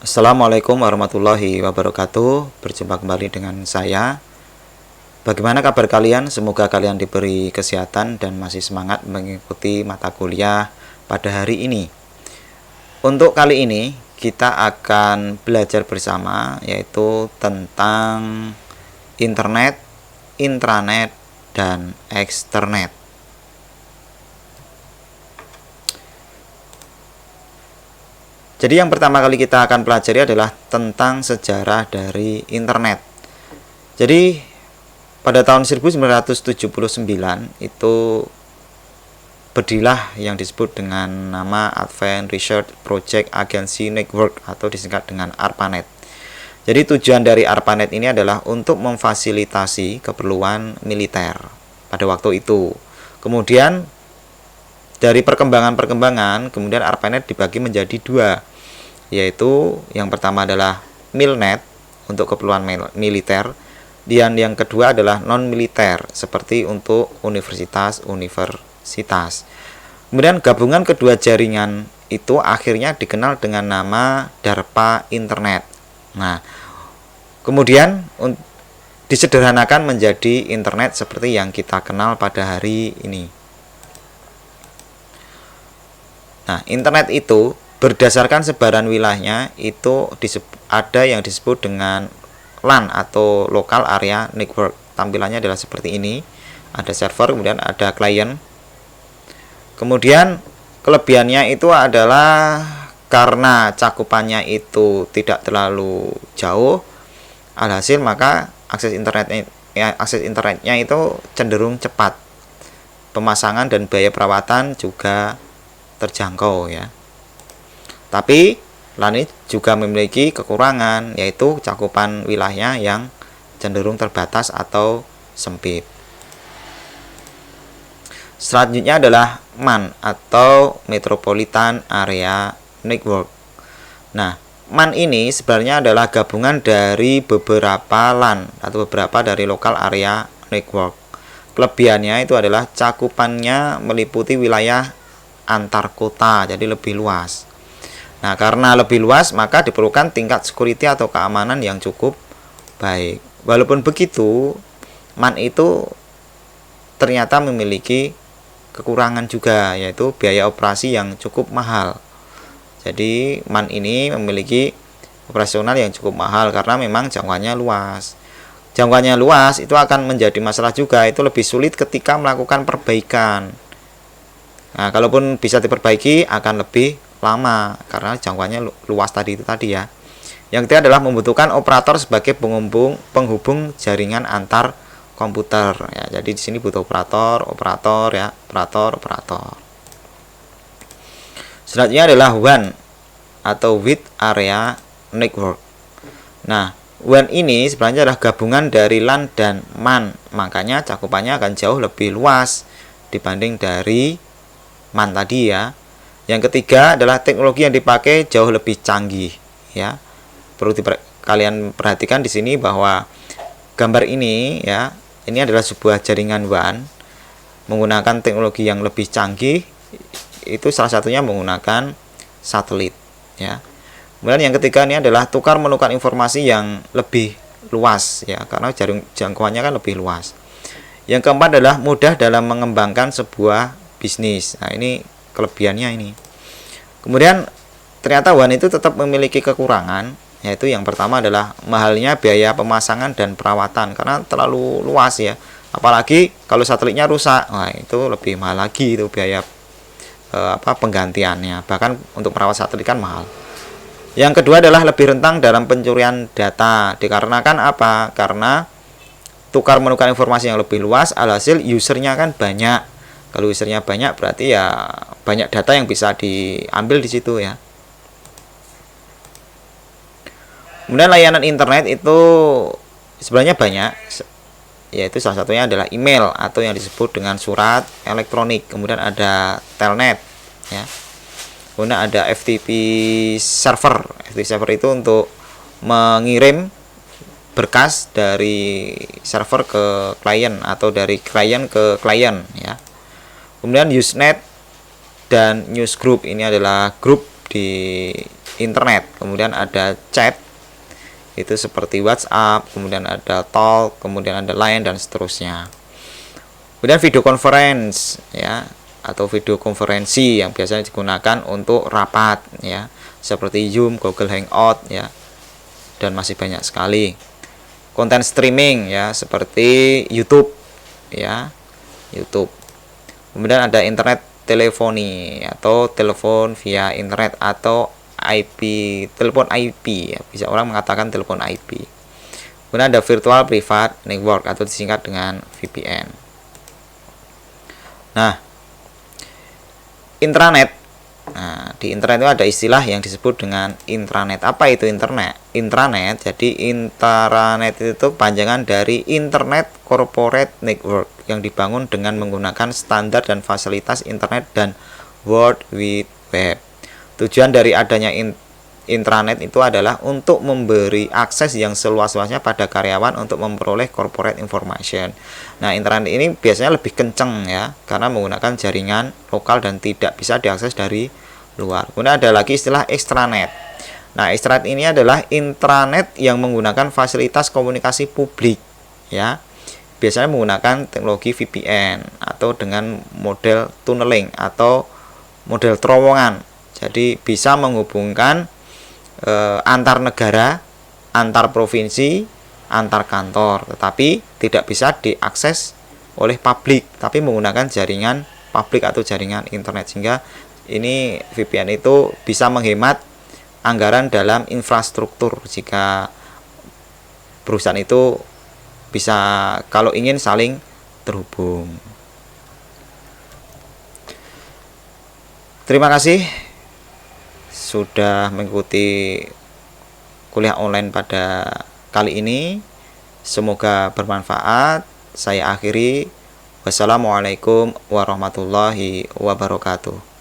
Assalamualaikum warahmatullahi wabarakatuh. Berjumpa kembali dengan saya. Bagaimana kabar kalian? Semoga kalian diberi kesehatan dan masih semangat mengikuti mata kuliah pada hari ini. Untuk kali ini kita akan belajar bersama, yaitu tentang internet, intranet, dan eksternet. Jadi yang pertama kali kita akan pelajari adalah tentang sejarah dari internet. Jadi pada tahun 1979 itu berdirilah yang disebut dengan nama Advanced Research Project Agency Network atau disingkat dengan ARPANET. Jadi tujuan dari ARPANET ini adalah untuk memfasilitasi keperluan militer pada waktu itu. Kemudian dari perkembangan kemudian ARPANET dibagi menjadi dua, yaitu yang pertama adalah MILNET untuk keperluan militer, dan yang kedua adalah non-militer seperti untuk universitas. Kemudian gabungan kedua jaringan itu akhirnya dikenal dengan nama DARPA Internet. Nah, kemudian disederhanakan menjadi internet seperti yang kita kenal pada hari ini. Nah, internet itu berdasarkan sebaran wilayahnya itu ada yang disebut dengan LAN atau Local Area Network. Tampilannya adalah seperti ini. Ada server, kemudian ada klien. Kemudian kelebihannya itu adalah karena cakupannya itu tidak terlalu jauh, alhasil maka akses internetnya itu cenderung cepat. Pemasangan dan biaya perawatan juga terjangkau ya. Tapi LAN ini juga memiliki kekurangan, yaitu cakupan wilayahnya yang cenderung terbatas atau sempit. Selanjutnya adalah MAN atau Metropolitan Area Network. Nah, MAN ini sebenarnya adalah gabungan dari beberapa LAN atau beberapa dari Local Area Network. Kelebihannya itu adalah cakupannya meliputi wilayah antar kota, jadi lebih luas. Nah, karena lebih luas, maka diperlukan tingkat security atau keamanan yang cukup baik. Walaupun begitu, MAN itu ternyata memiliki kekurangan juga, yaitu biaya operasi yang cukup mahal. Jadi, MAN ini memiliki operasional yang cukup mahal karena memang jangkauannya luas. Jangkauannya luas itu akan menjadi masalah juga, itu lebih sulit ketika melakukan perbaikan. Nah, kalaupun bisa diperbaiki akan lebih lama karena jangkauannya luas tadi ya. Yang ketiga adalah membutuhkan operator sebagai penghubung jaringan antar komputer ya. Jadi di sini butuh operator ya, operator. Selanjutnya adalah WAN atau Wide Area Network. Nah, WAN ini sebenarnya adalah gabungan dari LAN dan MAN, makanya cakupannya akan jauh lebih luas dibanding dari MAN tadi ya. Yang ketiga adalah teknologi yang dipakai jauh lebih canggih ya. Perlu kalian perhatikan di sini bahwa gambar ini ya, ini adalah sebuah jaringan WAN menggunakan teknologi yang lebih canggih, itu salah satunya menggunakan satelit ya. Kemudian yang ketiga ini adalah tukar menukar informasi yang lebih luas ya, karena jangkauannya kan lebih luas. Yang keempat adalah mudah dalam mengembangkan sebuah bisnis. Nah, ini kelebihannya ini. Kemudian ternyata WAN itu tetap memiliki kekurangan, yaitu yang pertama adalah mahalnya biaya pemasangan dan perawatan karena terlalu luas ya. Apalagi kalau satelitnya rusak, nah itu lebih mahal lagi itu biaya penggantiannya. Bahkan untuk merawat satelit kan mahal. Yang kedua adalah lebih rentan dalam pencurian data. Dikarenakan apa? Karena tukar menukar informasi yang lebih luas, alhasil usernya kan banyak. Kalau usernya banyak berarti ya banyak data yang bisa diambil di situ ya. Kemudian layanan internet itu sebenarnya banyak, yaitu salah satunya adalah email atau yang disebut dengan surat elektronik. Kemudian ada telnet ya. Kemudian ada FTP server. FTP server itu untuk mengirim berkas dari server ke klien atau dari klien ke klien ya. Kemudian Usenet dan Newsgroup, ini adalah grup di internet, kemudian ada chat itu seperti WhatsApp, kemudian ada talk, kemudian ada line dan seterusnya. Kemudian video conference ya, atau video konferensi yang biasanya digunakan untuk rapat ya, seperti Zoom, Google Hangout ya, dan masih banyak sekali. Konten streaming ya, seperti YouTube ya, YouTube. Kemudian ada internet teleponi atau telepon via internet atau IP, telepon IP ya, bisa orang mengatakan telepon IP. Kemudian ada virtual private network atau disingkat dengan VPN. Nah, intranet. Nah, di internet itu ada istilah yang disebut dengan intranet. Apa itu internet? Intranet, jadi intranet itu panjangan dari Internet Corporate Network yang dibangun dengan menggunakan standar dan fasilitas internet dan World Wide Web. Tujuan dari adanya intranet itu adalah untuk memberi akses yang seluas-luasnya pada karyawan untuk memperoleh corporate information. Nah, intranet ini biasanya lebih kenceng ya, karena menggunakan jaringan lokal dan tidak bisa diakses dari luar. Kemudian ada lagi istilah extranet. Nah, extranet ini adalah intranet yang menggunakan fasilitas komunikasi publik ya. Biasanya menggunakan teknologi VPN atau dengan model tunneling atau model terowongan. Jadi bisa menghubungkan antar negara, antar provinsi, antar kantor, tetapi tidak bisa diakses oleh publik, tapi menggunakan jaringan publik atau jaringan internet, sehingga ini VPN itu bisa menghemat anggaran dalam infrastruktur jika perusahaan itu bisa kalau ingin saling terhubung. Terima kasih sudah mengikuti kuliah online pada kali ini. Semoga bermanfaat. Saya akhiri. Wassalamualaikum warahmatullahi wabarakatuh.